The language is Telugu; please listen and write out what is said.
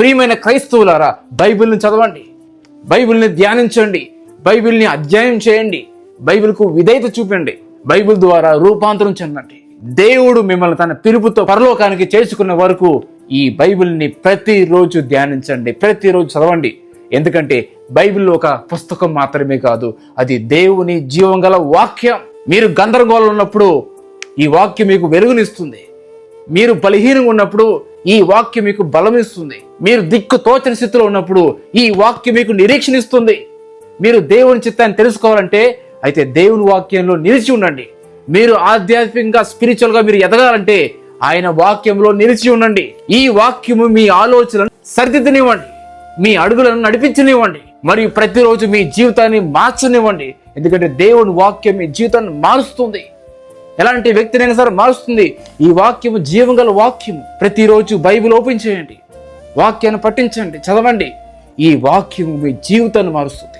ప్రియమైన క్రైస్తవులారా, బైబిల్ని చదవండి, బైబిల్ని ధ్యానించండి, బైబిల్ని అధ్యయనం చేయండి, బైబిల్కు విధేయత చూపండి, బైబిల్ ద్వారా రూపాంతరం చెందండి. దేవుడు మిమ్మల్ని తన పిలుపుతో పరలోకానికి చేసుకున్న వరకు ఈ బైబిల్ని ప్రతిరోజు ధ్యానించండి, ప్రతిరోజు చదవండి. ఎందుకంటే బైబిల్ ఒక పుస్తకం మాత్రమే కాదు, అది దేవుని జీవం గల వాక్యం. మీరు గందరగోళం ఉన్నప్పుడు ఈ వాక్యం మీకు వెలుగునిస్తుంది. మీరు బలహీనంగా ఉన్నప్పుడు ఈ వాక్యం మీకు బలమిస్తుంది. మీరు దిక్కు తోచని స్థితిలో ఉన్నప్పుడు ఈ వాక్యం మీకు నిరీక్షణ ఇస్తుంది. మీరు దేవుని చిత్తాన్ని తెలుసుకోవాలంటే అయితే దేవుని వాక్యంలో నిలిచి ఉండండి. మీరు ఆధ్యాత్మికంగా స్పిరిచువల్ గా మీరు ఎదగాలంటే ఆయన వాక్యంలో నిలిచి ఉండండి. ఈ వాక్యము మీ ఆలోచనలను సరిదిద్దనివ్వండి, మీ అడుగులను నడిపించనివ్వండి, మరియు ప్రతిరోజు మీ జీవితాన్ని మార్చనివ్వండి. ఎందుకంటే దేవుని వాక్యం మీ జీవితాన్ని మారుస్తుంది. ఎలాంటి వ్యక్తినైనా సరే మారుస్తుంది. ఈ వాక్యము జీవం గల వాక్యము. ప్రతిరోజు బైబిల్ ఓపెన్ చేయండి, వాక్యాన్ని పఠించండి, చదవండి. ఈ వాక్యము మీ జీవితాన్ని మారుస్తుంది.